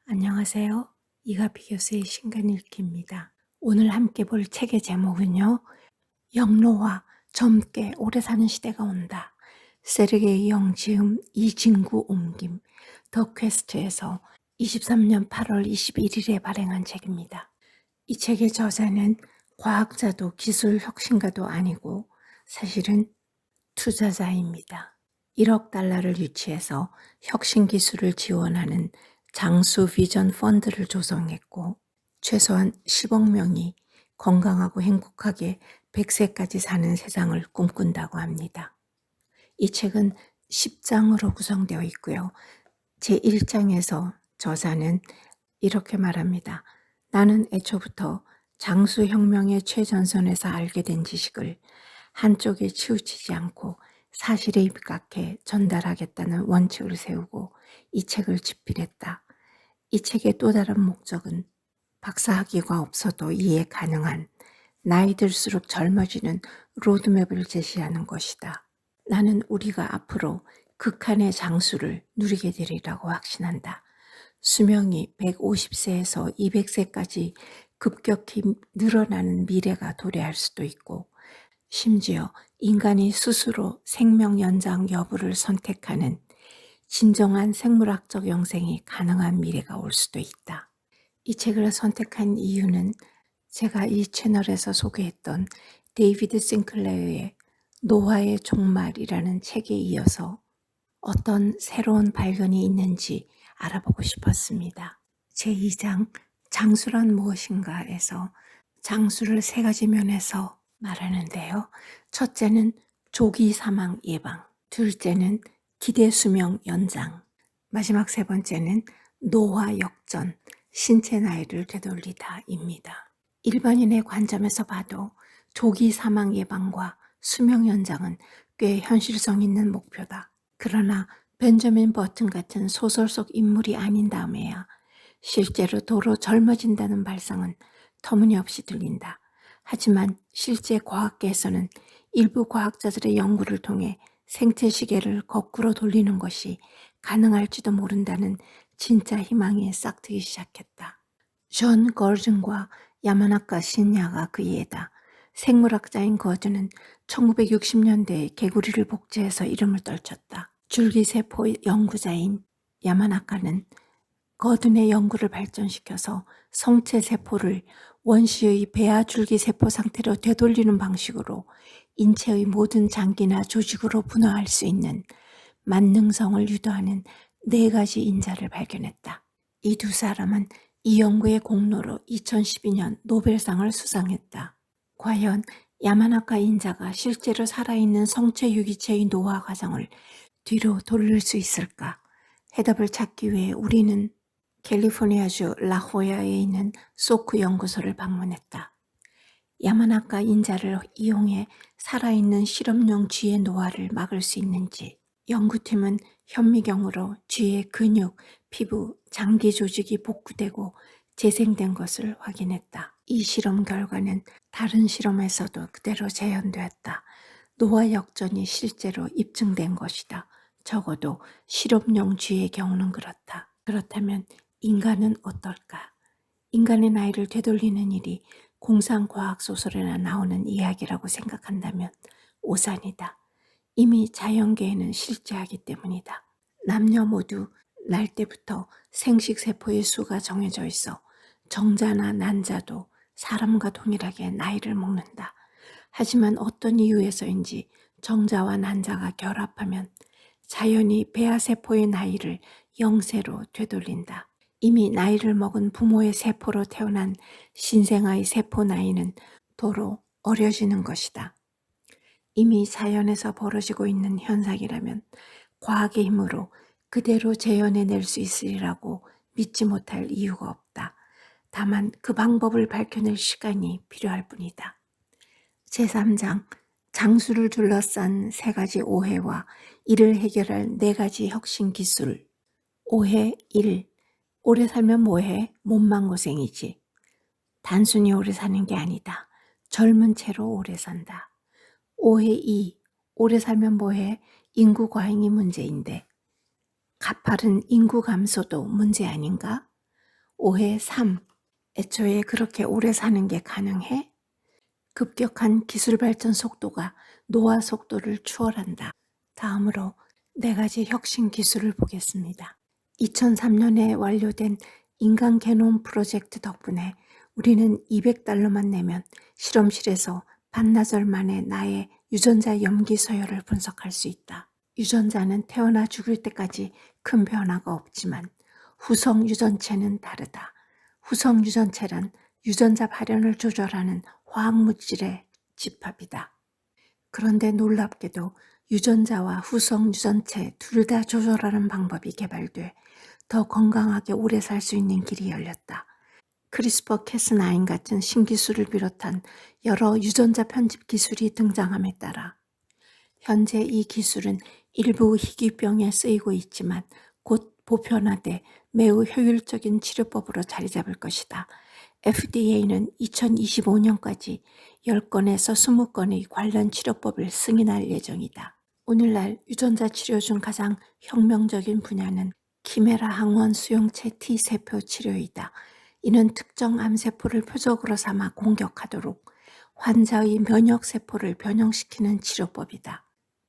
안녕하세요. 이가피 교수의 신간 읽기입니다. 오늘 함께 볼 책의 제목은요. 영로와 젊게 오래 사는 시대가 온다. 세르게이 영지음 이진구 옮김 더 퀘스트에서 23년 8월 21일에 발행한 책입니다. 이 책의 저자는 과학자도 기술 혁신가도 아니고 사실은 투자자입니다. 1억 달러를 유치해서 혁신 기술을 지원하는 장수 비전 펀드를 조성했고 최소한 10억 명이 건강하고 행복하게 100세까지 사는 세상을 꿈꾼다고 합니다. 이 책은 10장으로 구성되어 있고요. 제1장에서 저자는 이렇게 말합니다. 나는 애초부터 장수혁명의 최전선에서 알게 된 지식을 한쪽에 치우치지 않고 사실에 입각해 전달하겠다는 원칙을 세우고 이 책을 집필했다. 이 책의 또 다른 목적은 박사학위가 없어도 이해 가능한 나이 들수록 젊어지는 로드맵을 제시하는 것이다. 나는 우리가 앞으로 극한의 장수를 누리게 되리라고 확신한다. 수명이 150세에서 200세까지 급격히 늘어나는 미래가 도래할 수도 있고 심지어 인간이 스스로 생명 연장 여부를 선택하는 진정한 생물학적 영생이 가능한 미래가 올 수도 있다. 이 책을 선택한 이유는 제가 이 채널에서 소개했던 데이비드 싱클레어의 노화의 종말이라는 책에 이어서 어떤 새로운 발견이 있는지 알아보고 싶었습니다. 제2장 장수란 무엇인가에서 장수를 세 가지 면에서 말하는데요. 첫째는 조기 사망 예방, 둘째는 기대 수명 연장, 마지막 세 번째는 노화 역전, 신체 나이를 되돌리다입니다. 일반인의 관점에서 봐도 조기 사망 예방과 수명 연장은 꽤 현실성 있는 목표다. 그러나 벤저민 버튼 같은 소설 속 인물이 아닌 다음에야 실제로 도로 젊어진다는 발상은 터무니없이 들린다. 하지만 실제 과학계에서는 일부 과학자들의 연구를 통해 생체 시계를 거꾸로 돌리는 것이 가능할지도 모른다는 진짜 희망이 싹트기 시작했다. 존 거든과 야마나카 신야가 그 예다. 생물학자인 거든은 1960년대에 개구리를 복제해서 이름을 떨쳤다. 줄기세포 연구자인 야마나카는 거든의 연구를 발전시켜서 성체세포를 원시의 배아줄기세포 상태로 되돌리는 방식으로 인체의 모든 장기나 조직으로 분화할 수 있는 만능성을 유도하는 4가지 인자를 발견했다. 이 두 사람은 이 연구의 공로로 2012년 노벨상을 수상했다. 과연 야마나카 인자가 실제로 살아있는 성체 유기체의 노화 과정을 뒤로 돌릴 수 있을까? 해답을 찾기 위해 우리는 캘리포니아주 라호야에 있는 소크 연구소를 방문했다. 야마나카 인자를 이용해 살아있는 실험용 쥐의 노화를 막을 수 있는지 연구팀은 현미경으로 쥐의 근육, 피부, 장기 조직이 복구되고 재생된 것을 확인했다. 이 실험 결과는 다른 실험에서도 그대로 재현되었다. 노화 역전이 실제로 입증된 것이다. 적어도 실험용 쥐의 경우는 그렇다. 그렇다면 인간은 어떨까? 인간의 나이를 되돌리는 일이 공상과학 소설에나 나오는 이야기라고 생각한다면 오산이다. 이미 자연계에는 실제하기 때문이다. 남녀 모두 날 때부터 생식세포의 수가 정해져 있어 정자나 난자도 사람과 동일하게 나이를 먹는다. 하지만 어떤 이유에서인지 정자와 난자가 결합하면 자연히 배아세포의 나이를 0세로 되돌린다. 이미 나이를 먹은 부모의 세포로 태어난 신생아의 세포 나이는 도로 어려지는 것이다. 이미 자연에서 벌어지고 있는 현상이라면 과학의 힘으로 그대로 재현해낼 수 있으리라고 믿지 못할 이유가 없다. 다만 그 방법을 밝혀낼 시간이 필요할 뿐이다. 제3장 장수를 둘러싼 3가지 오해와 이를 해결할 4가지 혁신 기술. 오해 1. 오래 살면 뭐해? 몸만 고생이지. 단순히 오래 사는 게 아니다. 젊은 채로 오래 산다. 오해 2. 오래 살면 뭐해? 인구 과잉이 문제인데. 가파른 인구 감소도 문제 아닌가? 오해 3. 애초에 그렇게 오래 사는 게 가능해? 급격한 기술 발전 속도가 노화 속도를 추월한다. 다음으로 4가지 혁신 기술을 보겠습니다. 2003년에 완료된 인간 게놈 프로젝트 덕분에 우리는 $200만 내면 실험실에서 반나절 만에 나의 유전자 염기 서열을 분석할 수 있다. 유전자는 태어나 죽을 때까지 큰 변화가 없지만 후성 유전체는 다르다. 후성 유전체란 유전자 발현을 조절하는 화학물질의 집합이다. 그런데 놀랍게도 유전자와 후성 유전체 둘 다 조절하는 방법이 개발돼 더 건강하게 오래 살 수 있는 길이 열렸다. 크리스퍼 캐스9 같은 신기술을 비롯한 여러 유전자 편집 기술이 등장함에 따라 현재 이 기술은 일부 희귀병에 쓰이고 있지만 곧 보편화돼 매우 효율적인 치료법으로 자리 잡을 것이다. FDA는 2025년까지 10건에서 20건의 관련 치료법을 승인할 예정이다. 오늘날 유전자 치료 중 가장 혁명적인 분야는 키메라 항원 수용체 T세포 치료이다. 이는 특정 암세포를 표적으로 삼아 공격하도록 환자의 면역세포를 변형시키는 치료법이다.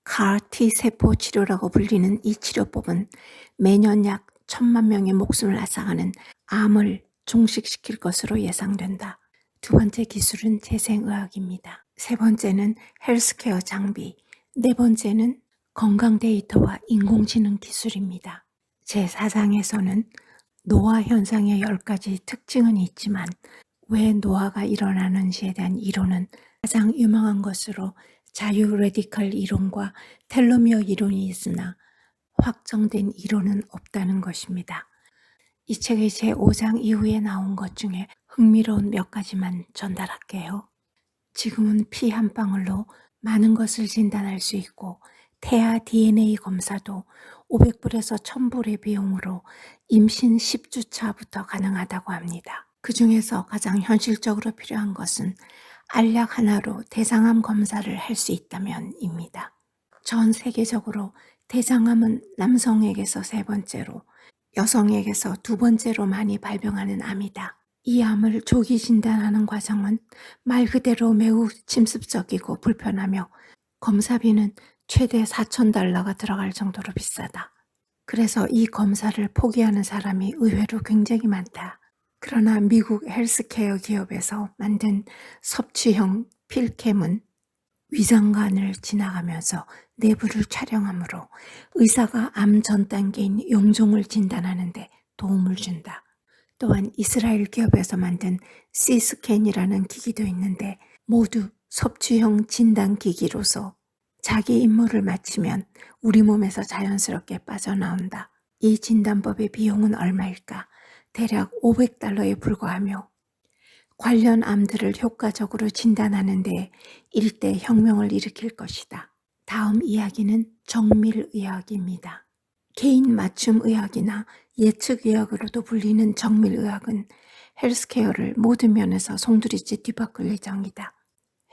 CAR T세포 치료라고 불리는 이 치료법은 매년 약 1,000만 명의 목숨을 앗아가는 암을 종식시킬 것으로 예상된다. 두 번째 기술은 재생의학입니다. 세 번째는 헬스케어 장비, 네 번째는 건강 데이터와 인공지능 기술입니다. 제4장에서는 노화 현상의 10가지 특징은 있지만 왜 노화가 일어나는지에 대한 이론은 가장 유명한 것으로 자유 레디컬 이론과 텔로미어 이론이 있으나 확정된 이론은 없다는 것입니다. 이 책의 제5장 이후에 나온 것 중에 흥미로운 몇 가지만 전달할게요. 지금은 피 한 방울로 많은 것을 진단할 수 있고 태아 DNA 검사도 500불에서 1,000불의 비용으로 임신 10주차부터 가능하다고 합니다. 그 중에서 가장 현실적으로 필요한 것은 알약 하나로 대장암 검사를 할 수 있다면입니다. 전 세계적으로 대장암은 남성에게서 3번째로 여성에게서 2번째로 많이 발병하는 암이다. 이 암을 조기 진단하는 과정은 말 그대로 매우 침습적이고 불편하며 검사비는 최대 $4,000가 들어갈 정도로 비싸다. 그래서 이 검사를 포기하는 사람이 의외로 굉장히 많다. 그러나 미국 헬스케어 기업에서 만든 섭취형 필캠은 위장관을 지나가면서 내부를 촬영하므로 의사가 암 전 단계인 용종을 진단하는 데 도움을 준다. 또한 이스라엘 기업에서 만든 C스캔이라는 기기도 있는데 모두 섭취형 진단기기로서 자기 임무를 마치면 우리 몸에서 자연스럽게 빠져나온다. 이 진단법의 비용은 얼마일까? 대략 $500에 불과하며 관련 암들을 효과적으로 진단하는 데 일대 혁명을 일으킬 것이다. 다음 이야기는 정밀의학입니다. 개인 맞춤 의학이나 예측 의학으로도 불리는 정밀의학은 헬스케어를 모든 면에서 송두리째 뒤바꿀 예정이다.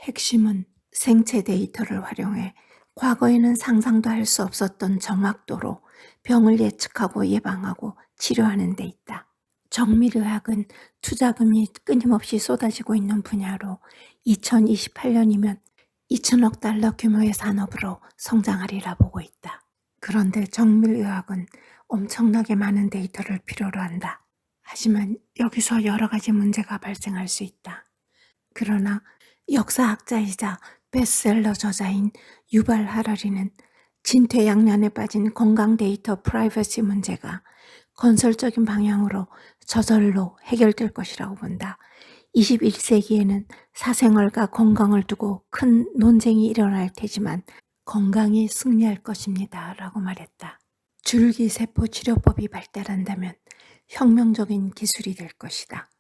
핵심은 생체 데이터를 활용해 과거에는 상상도 할 수 없었던 정확도로 병을 예측하고 예방하고 치료하는 데 있다. 정밀의학은 투자금이 끊임없이 쏟아지고 있는 분야로 2028년이면 $2,000억 규모의 산업으로 성장하리라 보고 있다. 그런데 정밀의학은 엄청나게 많은 데이터를 필요로 한다. 하지만 여기서 여러 가지 문제가 발생할 수 있다. 그러나 역사학자이자 베스트셀러 저자인 유발 하라리는 진퇴양난에 빠진 건강 데이터 프라이버시 문제가 건설적인 방향으로 저절로 해결될 것이라고 본다. 21세기에는 사생활과 건강을 두고 큰 논쟁이 일어날 테지만 건강이 승리할 것입니다. 라고 말했다. 줄기세포 치료법이 발달한다면 혁명적인 기술이 될 것이다.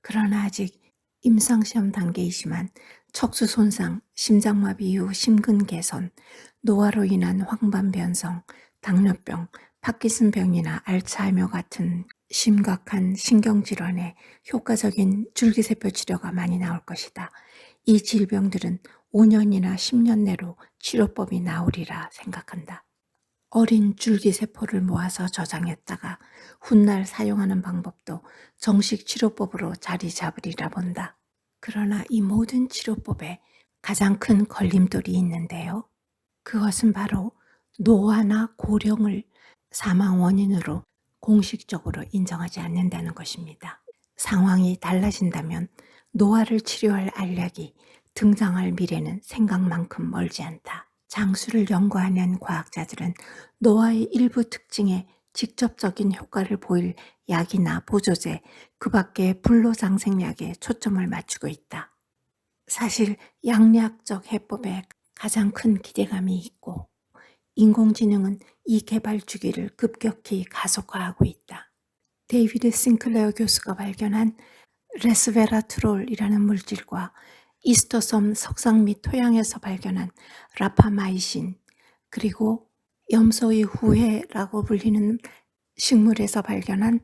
그러나 아직 임상시험 단계이지만 척수 손상, 심장마비 이후 심근 개선, 노화로 인한 황반 변성, 당뇨병, 파킨슨병이나 알츠하이머 같은 심각한 신경질환에 효과적인 줄기세포 치료가 많이 나올 것이다. 이 질병들은 5년이나 10년 내로 치료법이 나오리라 생각한다. 어린 줄기세포를 모아서 저장했다가 훗날 사용하는 방법도 정식 치료법으로 자리 잡으리라 본다. 그러나 이 모든 치료법에 가장 큰 걸림돌이 있는데요. 그것은 바로 노화나 고령을 사망 원인으로 공식적으로 인정하지 않는다는 것입니다. 상황이 달라진다면 노화를 치료할 알약이 등장할 미래는 생각만큼 멀지 않다. 장수를 연구하는 과학자들은 노화의 일부 특징에 직접적인 효과를 보일 약이나 보조제, 그 밖에 불로장생약에 초점을 맞추고 있다. 사실 양리학적 해법에 가장 큰 기대감이 있고 인공지능은 이 개발 주기를 급격히 가속화하고 있다. 데이비드 싱클레어 교수가 발견한 레스베라트롤이라는 물질과 이스토섬 석상 및 토양에서 발견한 라파마이신, 그리고 염소의 후회라고 불리는 식물에서 발견한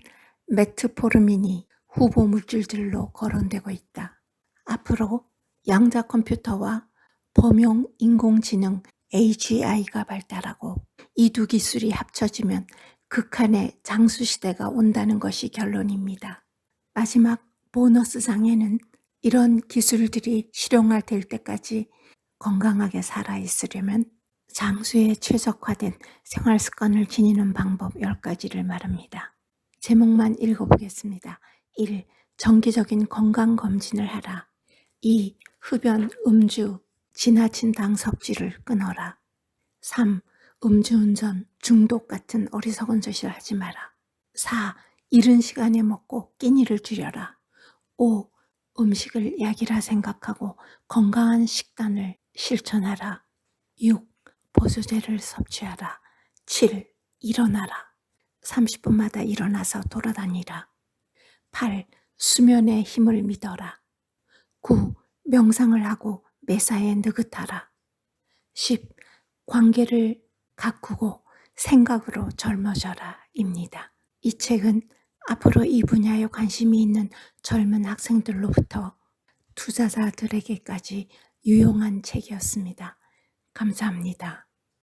메트포르민이 후보 물질들로 거론되고 있다. 앞으로 양자 컴퓨터와 범용 인공지능 AGI가 발달하고 이 두 기술이 합쳐지면 극한의 장수 시대가 온다는 것이 결론입니다. 마지막 보너스 장에는 이런 기술들이 실용화될 때까지 건강하게 살아있으려면 장수에 최적화된 생활 습관을 지니는 방법 10가지를 말합니다. 제목만 읽어보겠습니다. 1. 정기적인 건강검진을 하라. 2. 흡연, 음주, 지나친 당 섭취를 끊어라. 3. 음주운전, 중독 같은 어리석은 짓을 하지 마라. 4. 이른 시간에 먹고 끼니를 줄여라. 5. 음식을 약이라 생각하고 건강한 식단을 실천하라. 6. 보조제를 섭취하라. 7. 일어나라. 30분마다 일어나서 돌아다니라. 8. 수면의 힘을 믿어라. 9. 명상을 하고 매사에 느긋하라. 10. 관계를 가꾸고 생각으로 젊어져라 입니다. 이 책은 앞으로 이 분야에 관심이 있는 젊은 학생들로부터 투자자들에게까지 유용한 책이었습니다. 감사합니다.